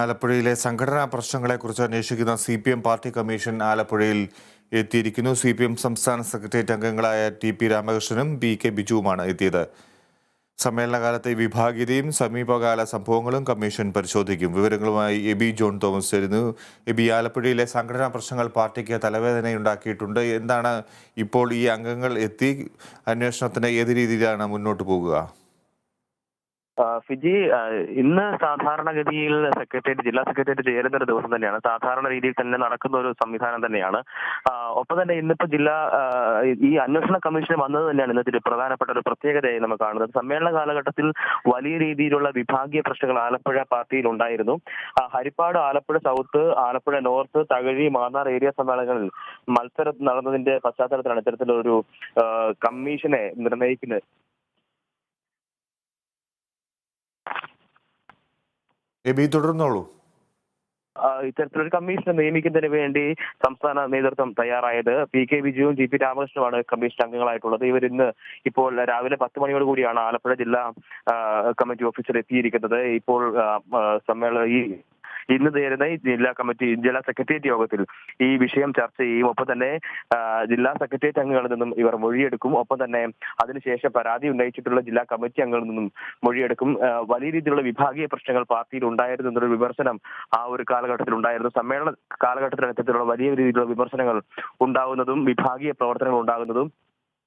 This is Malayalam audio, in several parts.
ആലപ്പുഴയിലെ സംഘടനാ പ്രശ്നങ്ങളെക്കുറിച്ച് അന്വേഷിക്കുന്ന CPM പാർട്ടി കമ്മീഷൻ ആലപ്പുഴയിൽ എത്തിയിരിക്കുന്നു. CPM സംസ്ഥാന സെക്രട്ടേറിയറ്റ് അംഗങ്ങളായ TP രാമകൃഷ്ണനും PK ബിജുവുമാണ് എത്തിയത്. സമ്മേളനകാലത്തെ വിഭാഗീയതയും സമീപകാല സംഭവങ്ങളും കമ്മീഷൻ പരിശോധിക്കും. വിവരങ്ങളുമായി എബി ജോൺ തോമസ് ചേരുന്നു. എബി, ആലപ്പുഴയിലെ സംഘടനാ പ്രശ്നങ്ങൾ പാർട്ടിക്ക് തലവേദനയുണ്ടാക്കിയിട്ടുണ്ട്. എന്താണ് ഇപ്പോൾ ഈ അംഗങ്ങൾ എത്തി അന്വേഷണത്തിന് ഏത് രീതിയിലാണ് മുന്നോട്ട് പോകുക? ഫിജി, ഇന്ന് സാധാരണഗതിയിൽ ജില്ലാ സെക്രട്ടേറിയറ്റ് ചേരുന്ന ഒരു ദിവസം തന്നെയാണ്. സാധാരണ രീതിയിൽ തന്നെ നടക്കുന്ന ഒരു സംവിധാനം തന്നെയാണ്. ഒപ്പം തന്നെ ഇന്നിപ്പോ ഈ അന്വേഷണ കമ്മീഷൻ വന്നത് തന്നെയാണ് ഇന്നത്തെ പ്രധാനപ്പെട്ട ഒരു പ്രത്യേകതയായി നമ്മൾ കാണുന്നത്. സമ്മേളന കാലഘട്ടത്തിൽ വലിയ രീതിയിലുള്ള വിഭാഗീയ പ്രശ്നങ്ങൾ ആലപ്പുഴ പാർട്ടിയിൽ ഉണ്ടായിരുന്നു. Haripad, Alappuzha south, Alappuzha north, Thakazhi, Mannar area സമ്മേളനങ്ങളിൽ മത്സരം നടന്നതിന്റെ പശ്ചാത്തലത്തിലാണ് ഇത്തരത്തിലൊരു കമ്മീഷനെ നിർണയിക്കുന്നത്. തുടർന്നോളൂ. ഇത്തരത്തിലൊരു കമ്മീഷനെ നിയമിക്കുന്നതിന് വേണ്ടി സംസ്ഥാന നേതൃത്വം തയ്യാറായത്. PK ബിജുവും TP രാമകൃഷ്ണനുമാണ് കമ്മീഷൻ അംഗങ്ങളായിട്ടുള്ളത്. ഇവർ ഇപ്പോൾ രാവിലെ 10 മണിയോട് കൂടിയാണ് ആലപ്പുഴ ജില്ലാ കമ്മിറ്റി ഓഫീസിൽ എത്തിയിരിക്കുന്നത്. ഇപ്പോൾ ഇന്ന് ചേരുന്ന ഈ ജില്ലാ സെക്രട്ടേറിയറ്റ് യോഗത്തിൽ ഈ വിഷയം ചർച്ച ചെയ്യും. ഒപ്പം തന്നെ ജില്ലാ സെക്രട്ടേറിയറ്റ് അംഗങ്ങളിൽ നിന്നും ഇവർ മൊഴിയെടുക്കും. ഒപ്പം തന്നെ അതിനുശേഷം പരാതി ഉന്നയിച്ചിട്ടുള്ള ജില്ലാ കമ്മിറ്റി അംഗങ്ങളിൽ നിന്നും മൊഴിയെടുക്കും. വലിയ രീതിയിലുള്ള വിഭാഗീയ പ്രശ്നങ്ങൾ പാർട്ടിയിൽ ഉണ്ടായിരുന്നു എന്നൊരു വിമർശനം ആ ഒരു കാലഘട്ടത്തിൽ ഉണ്ടായിരുന്നു. സമ്മേളന കാലഘട്ടത്തിൽ ഇത്തരത്തിലുള്ള വലിയ രീതിയിലുള്ള വിമർശനങ്ങൾ ഉണ്ടാകുന്നതും വിഭാഗീയ പ്രവർത്തനങ്ങൾ ഉണ്ടാകുന്നതും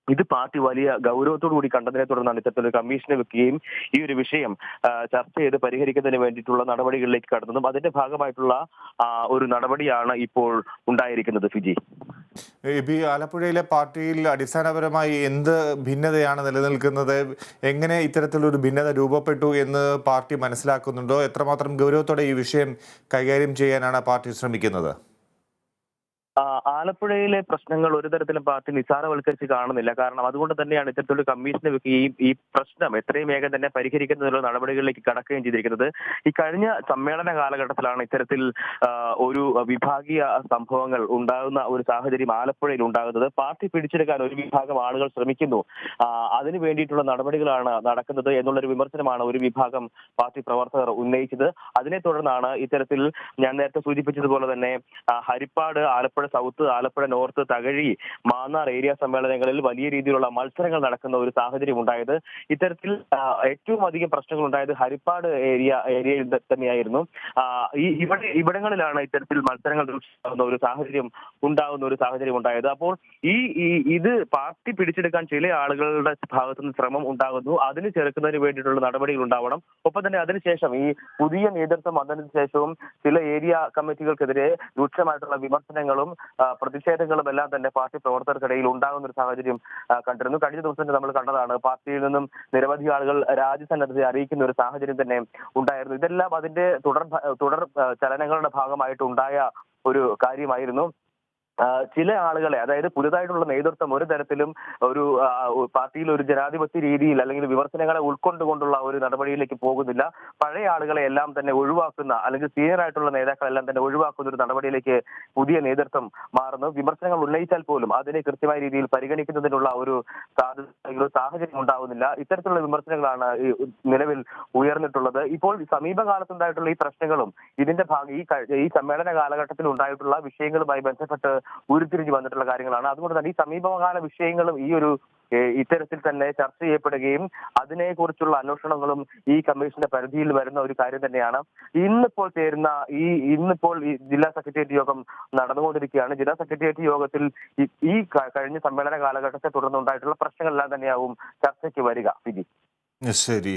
ഇത് പാർട്ടി വലിയ ഗൗരവത്തോടു കൂടി കണ്ടതിനെ തുടർന്നാണ് ഇത്തരത്തിലൊരു കമ്മീഷനെ വെക്കുകയും ഈ ഒരു വിഷയം ചർച്ച ചെയ്ത് പരിഹരിക്കുന്നതിന് വേണ്ടിയിട്ടുള്ള നടപടികളിലേക്ക് കടന്നതും അതിന്റെ ഭാഗമായിട്ടുള്ള ഒരു നടപടിയാണ് ഇപ്പോൾ ഉണ്ടായിരിക്കുന്നത്. ഫിജി, ആലപ്പുഴയിലെ പാർട്ടിയിൽ അടിസ്ഥാനപരമായി എന്ത് ഭിന്നതയാണ് നിലനിൽക്കുന്നത്? എങ്ങനെ ഇത്തരത്തിലൊരു ഭിന്നത രൂപപ്പെട്ടു എന്ന് പാർട്ടി മനസ്സിലാക്കുന്നുണ്ടോ? എത്രമാത്രം ഗൗരവത്തോടെ ഈ വിഷയം കൈകാര്യം ചെയ്യാനാണ് പാർട്ടി ശ്രമിക്കുന്നത്? ആലപ്പുഴയിലെ പ്രശ്നങ്ങൾ ഒരു തരത്തിലും പാർട്ടി നിസ്സാരവൽക്കരിച്ച് കാണുന്നില്ല. കാരണം അതുകൊണ്ട് തന്നെയാണ് ഇത്തരത്തിലൊരു കമ്മീഷനെ വെക്കുകയും ഈ പ്രശ്നം എത്രയും വേഗം തന്നെ പരിഹരിക്കുന്നതിനുള്ള നടപടികളിലേക്ക് കടക്കുകയും ചെയ്തിരിക്കുന്നത്. ഈ കഴിഞ്ഞ സമ്മേളന കാലഘട്ടത്തിലാണ് ഇത്തരത്തിൽ ഒരു വിഭാഗീയ സംഭവങ്ങൾ ഉണ്ടാകുന്ന ഒരു സാഹചര്യം ആലപ്പുഴയിൽ ഉണ്ടാകുന്നത്. പാർട്ടി പിടിച്ചെടുക്കാൻ ഒരു വിഭാഗം ആളുകൾ ശ്രമിക്കുന്നു, അതിനു വേണ്ടിയിട്ടുള്ള നടപടികളാണ് നടക്കുന്നത് എന്നുള്ളൊരു വിമർശനമാണ് ഒരു വിഭാഗം പാർട്ടി പ്രവർത്തകർ ഉന്നയിച്ചത്. അതിനെ തുടർന്നാണ് ഇത്തരത്തിൽ ഞാൻ നേരത്തെ സൂചിപ്പിച്ചതുപോലെ തന്നെ Haripad, Alappuzha south, Alappuzha north, Thakazhi, Mannar area സമ്മേളനങ്ങളിൽ വലിയ രീതിയിലുള്ള മത്സരങ്ങൾ നടക്കുന്ന ഒരു സാഹചര്യം ഉണ്ടായത്. ഇത്തരത്തിൽ ഏറ്റവും അധികം പ്രശ്നങ്ങൾ ഉണ്ടായത് ഹരിപ്പാട് ഏരിയയിൽ തന്നെയായിരുന്നു. ഇവിടങ്ങളിലാണ് ഇത്തരത്തിൽ മത്സരങ്ങൾ ഉണ്ടാകുന്ന ഒരു സാഹചര്യം ഉണ്ടായത്. അപ്പോൾ ഇത് പാർട്ടി പിടിച്ചെടുക്കാൻ ചില ആളുകളുടെ ഭാഗത്തുനിന്ന് ശ്രമം ഉണ്ടാകുന്നു. അതിന് ചെറുക്കുന്നതിന് വേണ്ടിയിട്ടുള്ള നടപടികൾ ഉണ്ടാവണം. ഒപ്പം തന്നെ അതിനുശേഷം ഈ പുതിയ നേതൃത്വം വന്നതിന് ശേഷവും ചില ഏരിയ കമ്മിറ്റികൾക്കെതിരെ രൂക്ഷമായിട്ടുള്ള വിമർശനങ്ങളും പ്രതിഷേധങ്ങളും എല്ലാം തന്നെ പാർട്ടി പ്രവർത്തകർക്കിടയിൽ ഉണ്ടാകുന്ന ഒരു സാഹചര്യം കണ്ടിരുന്നു. കഴിഞ്ഞ ദിവസം നമ്മൾ കണ്ടതാണ്, പാർട്ടിയിൽ നിന്നും നിരവധി ആളുകൾ രാജ്യസന്നദ്ധത അറിയിക്കുന്ന ഒരു സാഹചര്യം തന്നെ ഉണ്ടായിരുന്നു. ഇതെല്ലാം അതിന്റെ തുടർ ചലനങ്ങളുടെ ഭാഗമായിട്ട് ഉണ്ടായ ഒരു കാര്യമായിരുന്നു. ചില ആളുകളെ, അതായത് പുതുതായിട്ടുള്ള നേതൃത്വം ഒരു തരത്തിലും ഒരു പാർട്ടിയിൽ ഒരു ജനാധിപത്യ രീതിയിൽ അല്ലെങ്കിൽ വിമർശനങ്ങളെ ഉൾക്കൊണ്ടുകൊണ്ടുള്ള ഒരു നടപടിയിലേക്ക് പോകുന്നില്ല. പഴയ ആളുകളെ എല്ലാം തന്നെ ഒഴിവാക്കുന്ന, അല്ലെങ്കിൽ സീനിയർ ആയിട്ടുള്ള നേതാക്കളെല്ലാം തന്നെ ഒഴിവാക്കുന്ന ഒരു നടപടിയിലേക്ക് പുതിയ നേതൃത്വം മാറുന്നു. വിമർശനങ്ങൾ ഉന്നയിച്ചാൽ പോലും അതിനെ കൃത്യമായ രീതിയിൽ പരിഗണിക്കുന്നതിനുള്ള ഒരു സാഹചര്യം ഉണ്ടാകുന്നില്ല. ഇത്തരത്തിലുള്ള വിമർശനങ്ങളാണ് നിലവിൽ ഉയർന്നിട്ടുള്ളത്. ഇപ്പോൾ സമീപകാലത്തുണ്ടായിട്ടുള്ള ഈ പ്രശ്നങ്ങളും ഇതിന്റെ ഈ സമ്മേളന കാലഘട്ടത്തിൽ ഉണ്ടായിട്ടുള്ള വിഷയങ്ങളുമായി ബന്ധപ്പെട്ട് ഉരുത്തിരിഞ്ഞു വന്നിട്ടുള്ള കാര്യങ്ങളാണ്. അതുകൊണ്ട് തന്നെ ഈ സമീപകാല വിഷയങ്ങളും ഇത്തരത്തിൽ തന്നെ ചർച്ച ചെയ്യപ്പെടുകയും അതിനെക്കുറിച്ചുള്ള അന്വേഷണങ്ങളും ഈ കമ്മീഷന്റെ പരിധിയിൽ വരുന്ന ഒരു കാര്യം തന്നെയാണ്. ഇന്നിപ്പോൾ ഈ ജില്ലാ സെക്രട്ടേറിയറ്റ് യോഗം നടന്നുകൊണ്ടിരിക്കുകയാണ്. ജില്ലാ സെക്രട്ടേറിയറ്റ് യോഗത്തിൽ ഈ കഴിഞ്ഞ സമ്മേളന കാലഘട്ടത്തെ തുടർന്നുണ്ടായിട്ടുള്ള പ്രശ്നങ്ങളെല്ലാം തന്നെയാവും ചർച്ചയ്ക്ക് വരിക. ശരി,